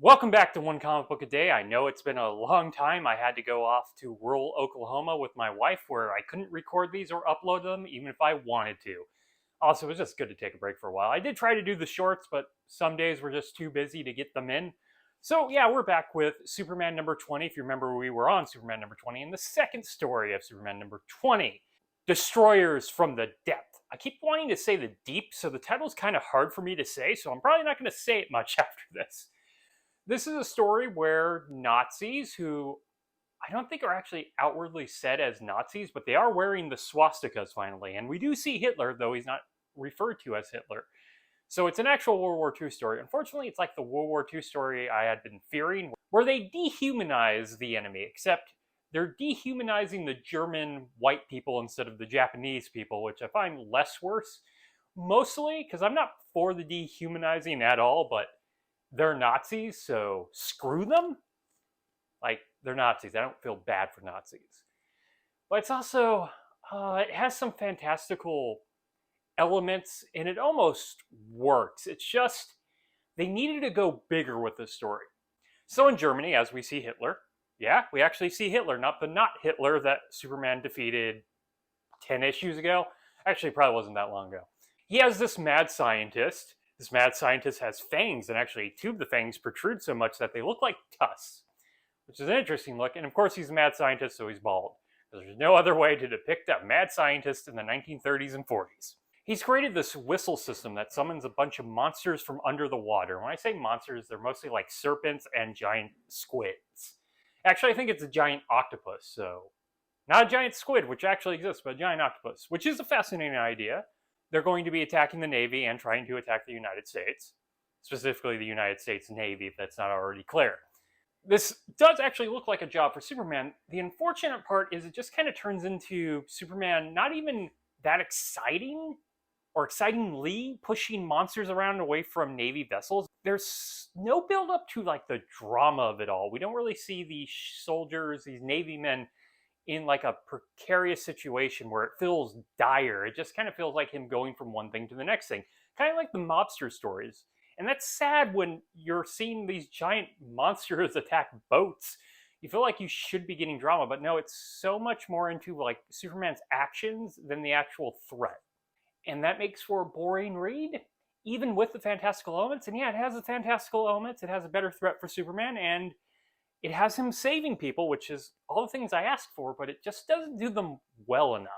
Welcome back to One Comic Book a Day. I know it's been a long time. I had to go off to rural Oklahoma with my wife where I couldn't record these or upload them even if I wanted to. Also, it was just good to take a break for a while. I did try to do the shorts, but some days were just too busy to get them in. So yeah, we're back with Superman number 20. If you remember, we were on Superman number 20 in the second story of Superman number 20, Destroyers from the Depth. I keep wanting to say the deep, so the title's kind of hard for me to say, so I'm probably not going to say it much after this. This is a story where Nazis, who I don't think are actually outwardly said as Nazis, but they are wearing the swastikas finally. And we do see Hitler, though he's not referred to as Hitler. So it's an actual World War II story. Unfortunately, it's like the World War II story I had been fearing, where they dehumanize the enemy, except they're dehumanizing the German white people instead of the Japanese people, which I find less worse. Mostly because I'm not for the dehumanizing at all, but they're Nazis, so screw them. Like, they're Nazis. I don't feel bad for Nazis. But it's also, it has some fantastical elements, and it almost works. It's just, they needed to go bigger with the story. So in Germany, as we see Hitler, yeah, we actually see Hitler, not the not Hitler that Superman defeated 10 issues ago. Actually, it probably wasn't that long ago. He has this mad scientist. This mad scientist has fangs, and actually two of the fangs protrude so much that they look like tusks, which is an interesting look. And of course, he's a mad scientist, so he's bald. There's no other way to depict a mad scientist in the 1930s and 40s. He's created this whistle system that summons a bunch of monsters from under the water. When I say monsters, they're mostly like serpents and giant squids. Actually, I think it's a giant octopus, so not a giant squid, which actually exists, but a giant octopus, which is a fascinating idea. They're going to be attacking the Navy and trying to attack the United States, specifically the United States Navy, if that's not already clear. This does actually look like a job for Superman. The unfortunate part is it just kind of turns into Superman not even that exciting or excitingly pushing monsters around away from Navy vessels. There's no build up to like the drama of it all. We don't really see these soldiers, these Navy men, in like a precarious situation where it feels dire. It just kind of feels like him going from one thing to the next thing. Kind of like the mobster stories. And that's sad when you're seeing these giant monsters attack boats. You feel like you should be getting drama, but no, it's so much more into like Superman's actions than the actual threat. And that makes for a boring read, even with the fantastical elements. And yeah, it has the fantastical elements. It has a better threat for Superman, and it has him saving people, which is all the things I asked for, but it just doesn't do them well enough.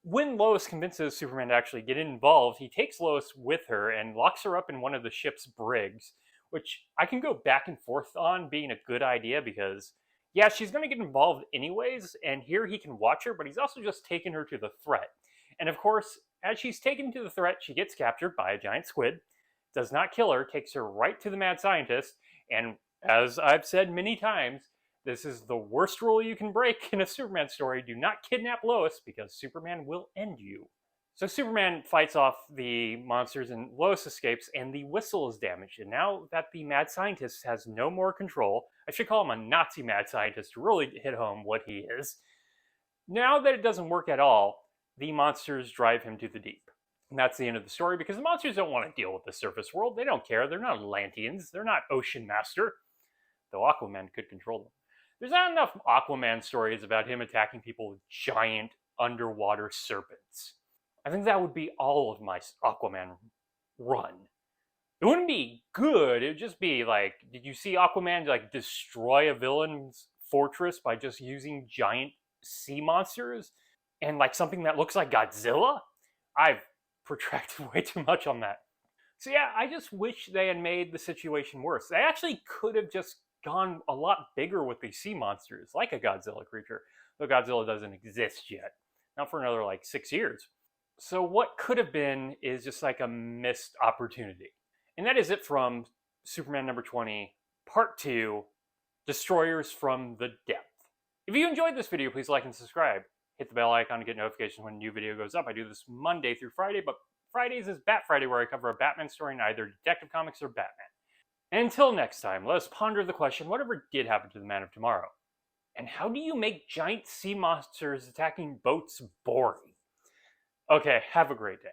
When Lois convinces Superman to actually get involved, he takes Lois with her and locks her up in one of the ship's brigs, which I can go back and forth on being a good idea because, yeah, she's going to get involved anyways, and here he can watch her, but he's also just taken her to the threat. And of course, as she's taken to the threat, she gets captured by a giant squid, does not kill her, takes her right to the mad scientist, and as I've said many times, this is the worst rule you can break in a Superman story. Do not kidnap Lois because Superman will end you. So Superman fights off the monsters and Lois escapes and the whistle is damaged. And now that the mad scientist has no more control, I should call him a Nazi mad scientist to really hit home what he is. Now that it doesn't work at all, the monsters drive him to the deep. And that's the end of the story because the monsters don't want to deal with the surface world. They don't care. They're not Atlanteans. They're not Ocean Master. Though Aquaman could control them. There's not enough Aquaman stories about him attacking people with giant underwater serpents. I think that would be all of my Aquaman run. It wouldn't be good. It would just be like, did you see Aquaman like destroy a villain's fortress by just using giant sea monsters and like something that looks like Godzilla? I've protracted way too much on that. So yeah, I just wish they had made the situation worse. They actually could have just gone a lot bigger with these sea monsters, like a Godzilla creature, though Godzilla doesn't exist yet. Not for another like 6 years. So what could have been is just like a missed opportunity. And that is it from Superman number 20, part 2, Destroyers from the Depth. If you enjoyed this video, please like and subscribe. Hit the bell icon to get notifications when a new video goes up. I do this Monday through Friday, but Fridays is Bat Friday, where I cover a Batman story in either Detective Comics or Batman. And until next time, let us ponder the question, whatever did happen to the Man of Tomorrow? And how do you make giant sea monsters attacking boats boring? Okay, have a great day.